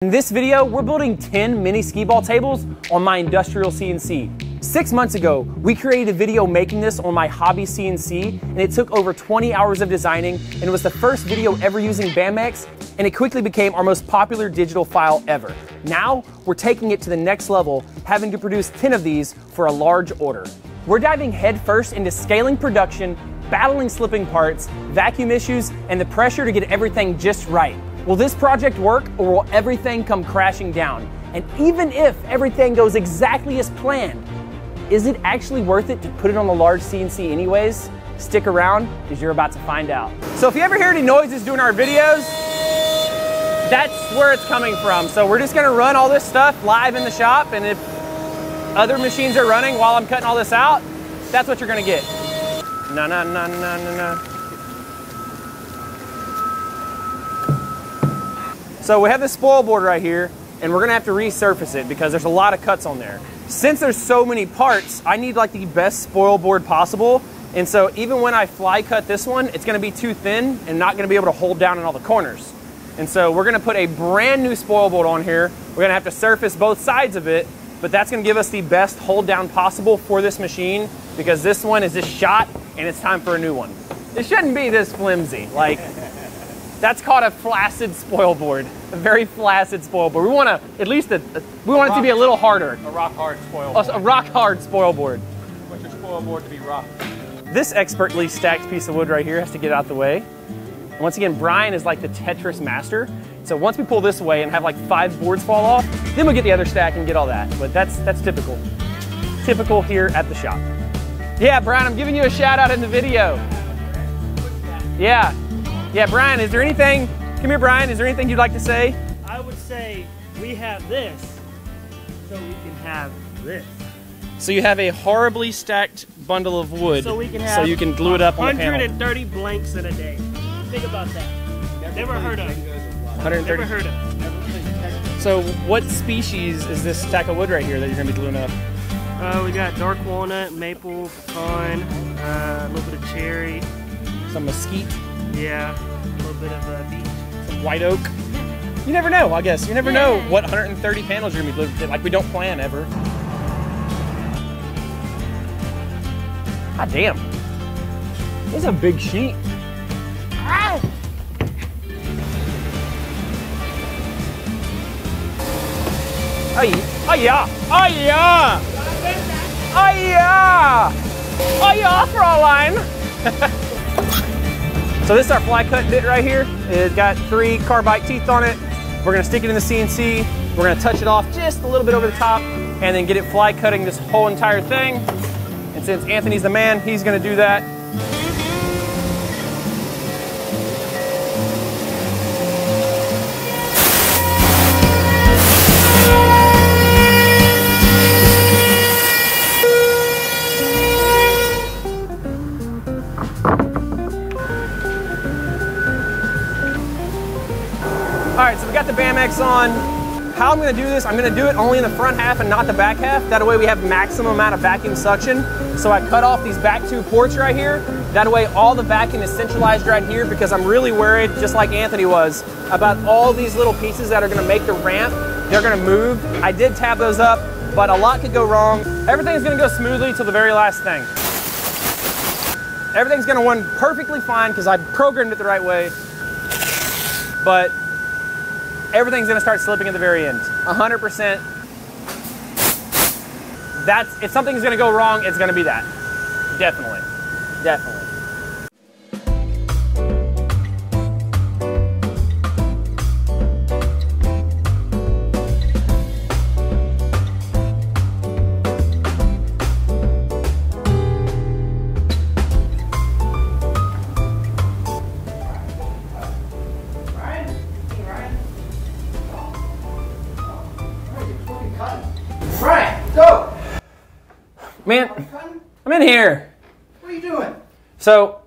In this video, we're building 10 mini Skeeball tables on my industrial CNC. 6 months ago, we created a video making this on my hobby CNC, and it took over 20 hours of designing, and it was the first video ever using BAMX, and it quickly became our most popular digital file ever. Now, we're taking it to the next level, having to produce 10 of these for a large order. We're diving headfirst into scaling production, battling slipping parts, vacuum issues, and the pressure to get everything just right. Will this project work, or will everything come crashing down? And even if everything goes exactly as planned, is it actually worth it to put it on the large CNC anyways? Stick around, because you're about to find out. So if you ever hear any noises during our videos, that's where it's coming from. So we're just gonna run all this stuff live in the shop, and if other machines are running while I'm cutting all this out, that's what you're gonna get. No, no, no, no, no, no. So we have this spoil board right here, and we're gonna have to resurface it because there's a lot of cuts on there. Since there's so many parts, I need like the best spoil board possible. And so even when I fly cut this one, it's gonna be too thin and not gonna be able to hold down in all the corners. And so we're gonna put a brand new spoil board on here. We're gonna have to surface both sides of it, but that's gonna give us the best hold down possible for this machine, because this one is just shot and it's time for a new one. It shouldn't be this flimsy. Like, that's called a flaccid spoil board. A very flaccid spoil board. We want to, at least, we want it to be a little harder. A rock hard spoil board. A rock hard spoil board. You want your spoil board to be rock. This expertly stacked piece of wood right here has to get out the way. And once again, Brian is like the Tetris master. So once we pull this away and have like 5 boards fall off, then we'll get the other stack and get all that. But that's typical. Typical here at the shop. Yeah, Brian, I'm giving you a shout out in the video. Yeah. Yeah, Brian, is there anything, come here, Brian, is there anything you'd like to say? I would say we have this, so we can have this. So you have a horribly stacked bundle of wood, so you can glue it up on the panel. 130 blanks in a day. Think about that. Never heard of. 130. Never heard of. So what species is this stack of wood right here that you're going to be gluing up? We got dark walnut, maple, pecan, a little bit of cherry. Some mesquite. Yeah, a little bit of beech. Some white oak. You never know, I guess. You never know what 130 panels you're going to be gluing. Like, we don't plan ever. God damn. This is a big sheet. Ah! Oh yeah. Oh yeah. Oh yeah. Oh yeah. Oh yeah, Fraulein. So this is our fly cut bit right here. It's got 3 carbide teeth on it. We're gonna stick it in the CNC. We're gonna touch it off just a little bit over the top and then get it fly cutting this whole entire thing. And since Anthony's the man, he's gonna do that. All right, so we got the BAMX on. How I'm gonna do this, I'm gonna do it only in the front half and not the back half. That way we have maximum amount of vacuum suction. So I cut off these back 2 ports right here. That way all the vacuum is centralized right here, because I'm really worried, just like Anthony was, about all these little pieces that are gonna make the ramp. They're gonna move. I did tab those up, but a lot could go wrong. Everything's gonna go smoothly till the very last thing. Everything's gonna run perfectly fine because I programmed it the right way. But everything's gonna start slipping at the very end. 100%. If something's gonna go wrong, it's gonna be that. Definitely. Definitely. Frank, go! Man, I'm in here. What are you doing? So,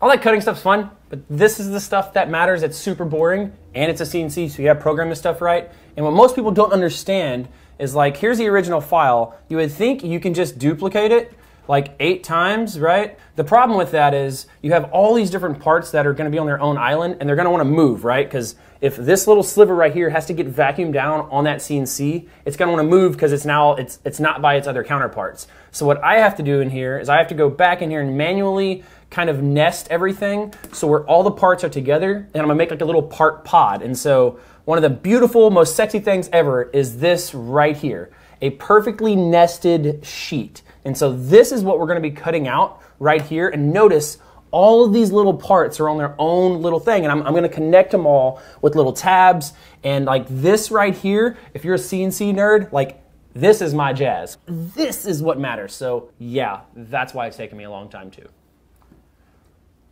all that cutting stuff's fun, but this is the stuff that matters. It's super boring, and it's a CNC, so you have to program this stuff right. And what most people don't understand is, like, here's the original file. You would think you can just duplicate it, like 8 times, right? The problem with that is you have all these different parts that are going to be on their own island, and they're going to want to move, right? Because if this little sliver right here has to get vacuumed down on that CNC, it's going to want to move because it's not by its other counterparts. So what I have to do in here is I have to go back in here and manually kind of nest everything so where all the parts are together, and I'm going to make like a little part pod. And so one of the beautiful, most sexy things ever is this right here, a perfectly nested sheet. And so this is what we're going to be cutting out right here. And notice all of these little parts are on their own little thing. And I'm going to connect them all with little tabs. And like this right here, if you're a CNC nerd, like this is my jazz. This is what matters. So yeah, that's why it's taken me a long time too.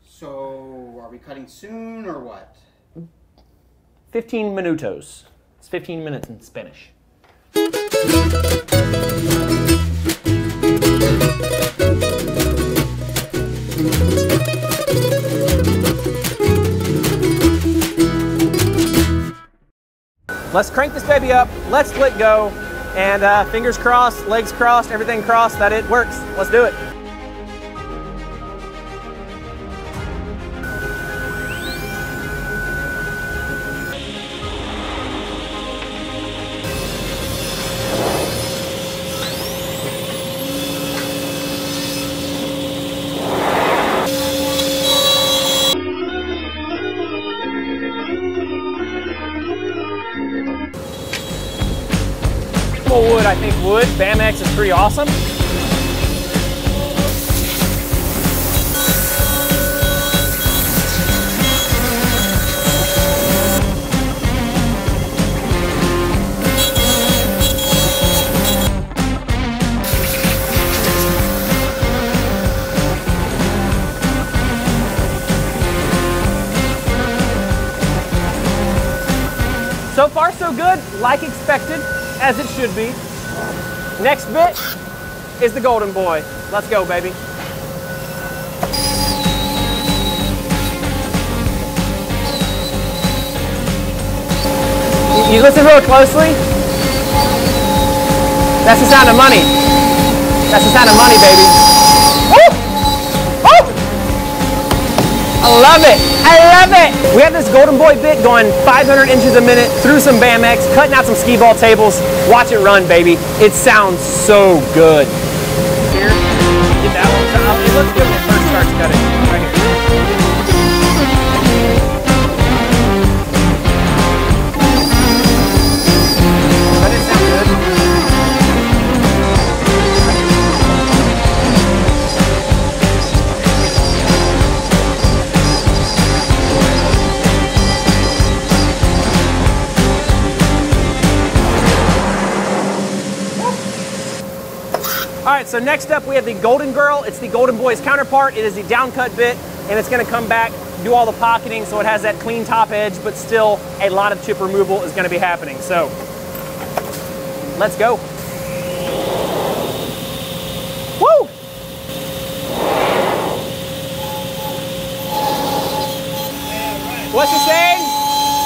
So are we cutting soon or what? 15 minutos. It's 15 minutes in Spanish. Let's crank this baby up, let's let go, and fingers crossed, legs crossed, everything crossed that it works. Let's do it. Wood, I think wood. BAMX is pretty awesome. So far so good, like expected, as it should be. Next bit is the golden boy. Let's go, baby. You listen real closely. That's the sound of money. That's the sound of money, baby. Woo! Woo! I love it. I love it. We have this golden boy bit going 500 inches a minute through some BAMX, cutting out some Skeeball tables. Watch it run, baby. It sounds so good. Here, get that one top. It looks good when it first starts cutting. Right here. Doesn't it sound good? All right, so next up we have the Golden Girl. It's the Golden Boy's counterpart. It is the downcut bit, and it's gonna come back, do all the pocketing so it has that clean top edge, but still a lot of chip removal is gonna be happening. So, let's go. Woo! What's the saying?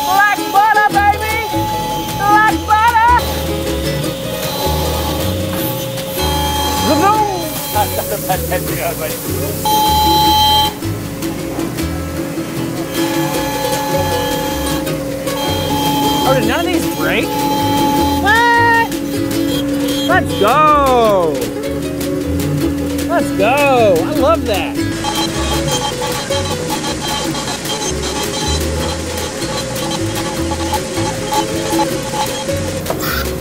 Black butter, baby! Black butter! Oh, did none of these break? What? Let's go! Let's go! I love that!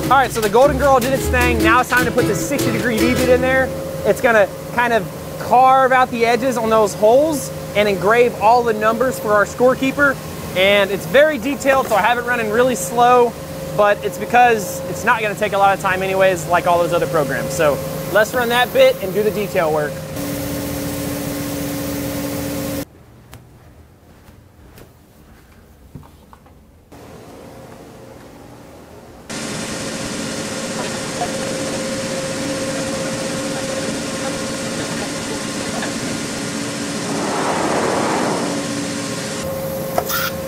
All right, so the Golden Girl did its thing. Now it's time to put the 60-degree V-bit in there. It's gonna kind of carve out the edges on those holes and engrave all the numbers for our scorekeeper. And it's very detailed, so I have it running really slow, but it's because it's not gonna take a lot of time anyways, like all those other programs. So let's run that bit and do the detail work.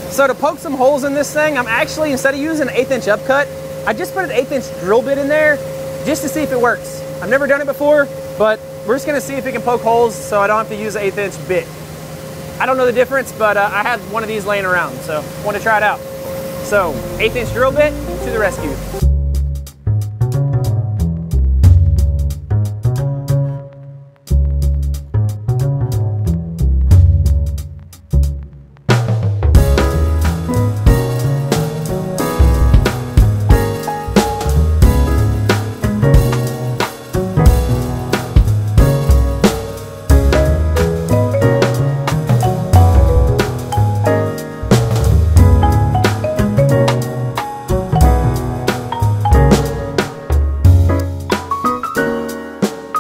So to poke some holes in this thing, I'm actually, instead of using an 1/8 inch upcut, I just put an 1/8 inch drill bit in there just to see if it works. I've never done it before, but we're just gonna see if it can poke holes so I don't have to use an 1/8 inch bit. I don't know the difference, but I had one of these laying around, so I want to try it out. So 1/8 inch drill bit to the rescue.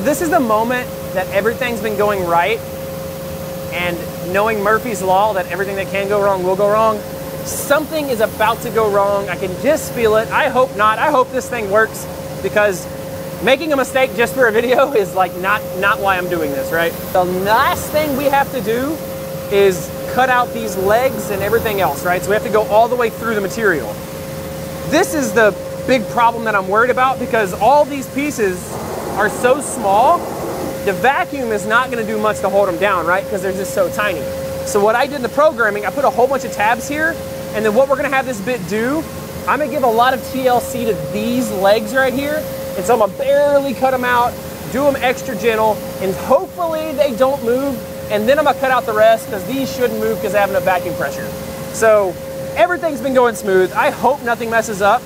This is the moment that everything's been going right, and knowing Murphy's Law that everything that can go wrong will go wrong, something is about to go wrong. I can just feel it. I hope not. I hope this thing works, because making a mistake just for a video is like not why I'm doing this, right? The last thing we have to do is cut out these legs and everything else, right? So we have to go all the way through the material. This is the big problem that I'm worried about, because all these pieces are so small, the vacuum is not gonna do much to hold them down, right? Because they're just so tiny. So what I did in the programming, I put a whole bunch of tabs here, and then what we're gonna have this bit do, I'm gonna give a lot of TLC to these legs right here, and so I'm gonna barely cut them out, do them extra gentle, and hopefully they don't move, and then I'm gonna cut out the rest, because these shouldn't move because they have enough vacuum pressure. So everything's been going smooth. I hope nothing messes up,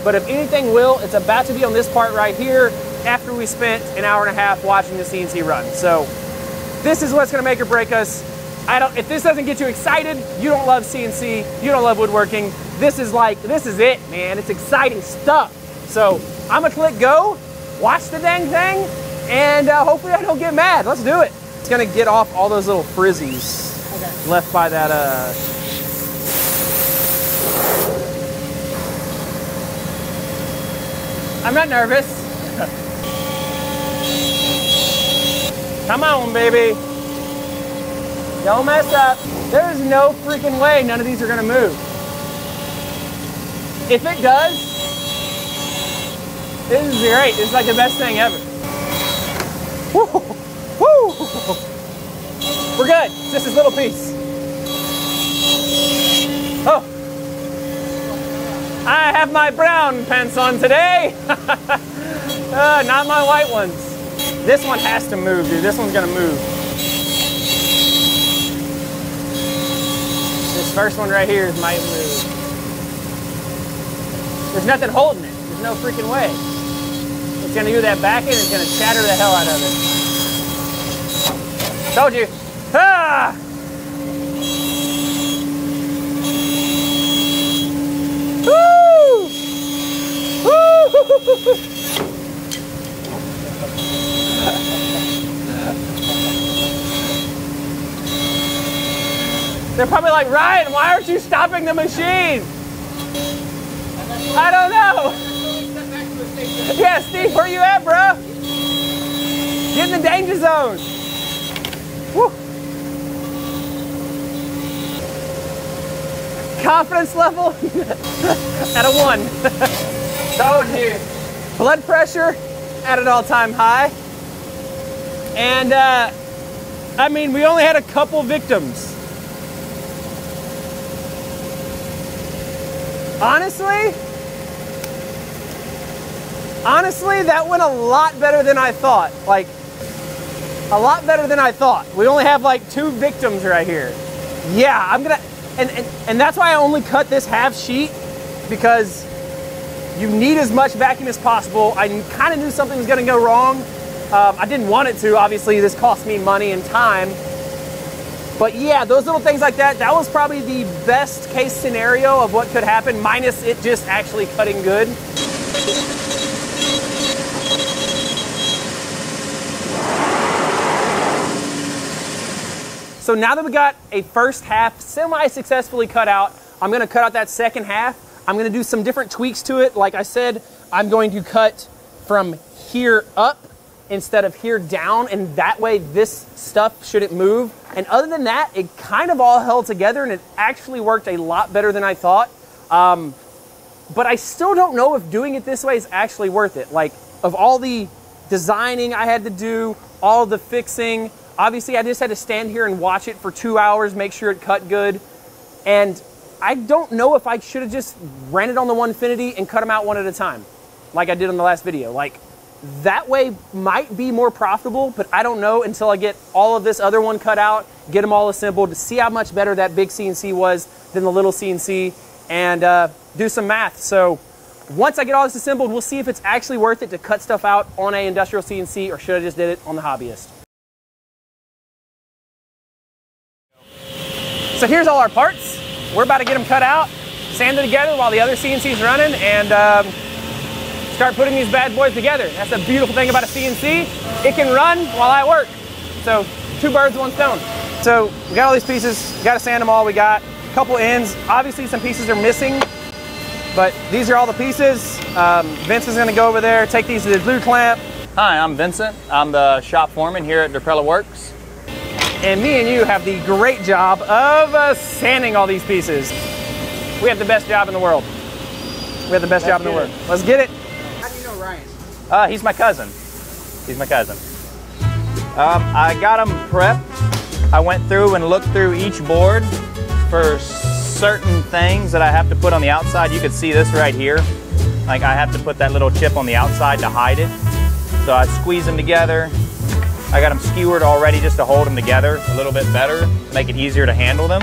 but if anything will, it's about to be on this part right here, after we spent an hour and a half watching the CNC run. So this is what's gonna make or break us. If this doesn't get you excited, you don't love CNC, you don't love woodworking, this is it, man. It's exciting stuff. So I'm gonna click go, watch the dang thing, and hopefully I don't get mad. Let's do it. It's gonna get off all those little frizzies left by that, I'm not nervous. Come on, baby. Don't mess up. There's no freaking way none of these are gonna move. If it does, this is great. This is like the best thing ever. Woo! Woo! We're good. It's just this little piece. Oh. I have my brown pants on today. Not my white ones. This one has to move, dude. This one's gonna move. This first one right here might move. There's nothing holding it. There's no freaking way. It's gonna do that back end. It's gonna shatter the hell out of it. Told you. Ah! Woo! Woo! They're probably like, Ryan, why aren't you stopping the machine? I don't know. Yeah, Steve, where you at, bro? Get in the danger zone. Woo. Confidence level at a 1. Told you. Blood pressure at an all-time high. And I mean, we only had a couple victims. Honestly, that went a lot better than I thought. Like, a lot better than I thought. We only have like 2 victims right here. Yeah, I'm gonna, and that's why I only cut this half sheet, because you need as much vacuum as possible. I kind of knew something was gonna go wrong. I didn't want it to, obviously. This cost me money and time. But yeah, those little things like that, that was probably the best case scenario of what could happen, minus it just actually cutting good. So now that we got a first half semi-successfully cut out, I'm gonna cut out that second half. I'm gonna do some different tweaks to it. Like I said, I'm going to cut from here up instead of here down, and that way this stuff shouldn't move. And other than that, it kind of all held together, and it actually worked a lot better than I thought. But I still don't know if doing it this way is actually worth it. Like, of all the designing I had to do, all the fixing. Obviously, I just had to stand here and watch it for 2 hours, make sure it cut good. And I don't know if I should have just ran it on the Onefinity and cut them out one at a time, like I did in the last video. Like, that way might be more profitable, but I don't know until I get all of this other one cut out, get them all assembled, to see how much better that big CNC was than the little CNC, and do some math. So once I get all this assembled, we'll see if it's actually worth it to cut stuff out on a industrial CNC, or should I just did it on the hobbyist. So here's all our parts. We're about to get them cut out, sanded together while the other CNC's running, and start putting these bad boys together. That's the beautiful thing about a CNC. It can run while I work. So 2 birds, 1 stone. So we got all these pieces, got to sand them all. We got a couple ends. Obviously some pieces are missing, but these are all the pieces. Vince is gonna go over there, take these to the glue clamp. Hi, I'm Vincent. I'm the shop foreman here at Derpella Works. And me and you have the great job of sanding all these pieces. We have the best job in the world. We have the best job in the world. Let's get it. How do you know Ryan? He's my cousin. He's my cousin. I got him prepped. I went through and looked through each board for certain things that I have to put on the outside. You can see this right here. Like, I have to put that little chip on the outside to hide it. So I squeeze them together. I got them skewered already just to hold them together a little bit better, make it easier to handle them.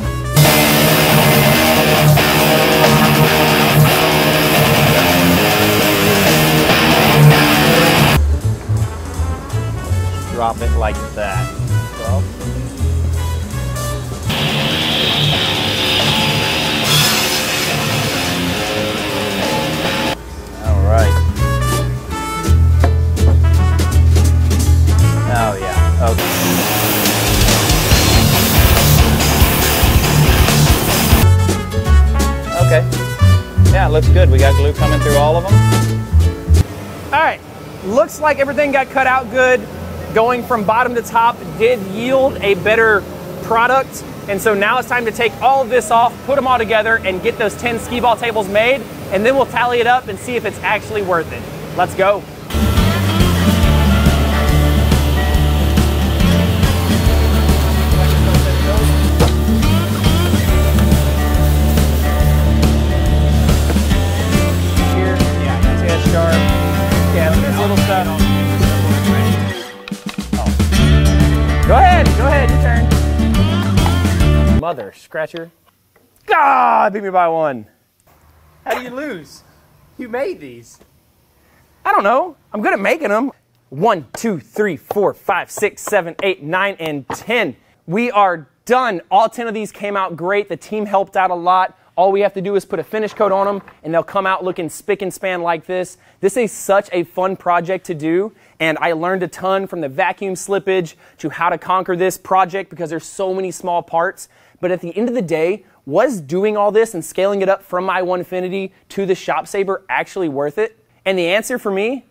Drop it like that. All right. Oh yeah, okay. Okay, yeah, it looks good. We got glue coming through all of them. All right, looks like everything got cut out good. Going from bottom to top did yield a better product. And so now it's time to take all of this off, put them all together, and get those 10 Skeeball tables made. And then we'll tally it up and see if it's actually worth it. Let's go. Go ahead, your turn. Mother scratcher. God, beat me by 1. How do you lose? You made these. I don't know. I'm good at making them. 1, 2, 3, 4, 5, 6, 7, 8, 9, and 10. We are done. All 10 of these came out great. The team helped out a lot. All we have to do is put a finish coat on them, and they'll come out looking spick and span like this. This is such a fun project to do, and I learned a ton from the vacuum slippage to how to conquer this project because there's so many small parts. But at the end of the day, was doing all this and scaling it up from my Onefinity to the Shop Saber actually worth it? And the answer for me,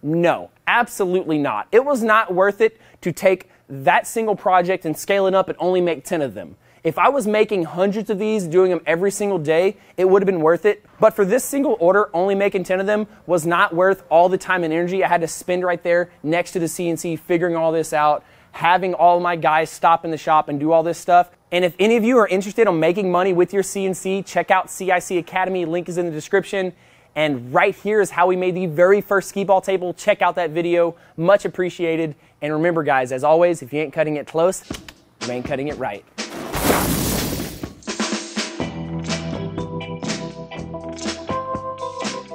no, absolutely not. It was not worth it to take that single project and scale it up and only make 10 of them. If I was making hundreds of these, doing them every single day, it would have been worth it. But for this single order, only making 10 of them was not worth all the time and energy I had to spend right there next to the CNC, figuring all this out, having all my guys stop in the shop and do all this stuff. And if any of you are interested in making money with your CNC, check out CIC Academy. Link is in the description. And right here is how we made the very first Skeeball table. Check out that video. Much appreciated. And remember, guys, as always, if you ain't cutting it close, you ain't cutting it right.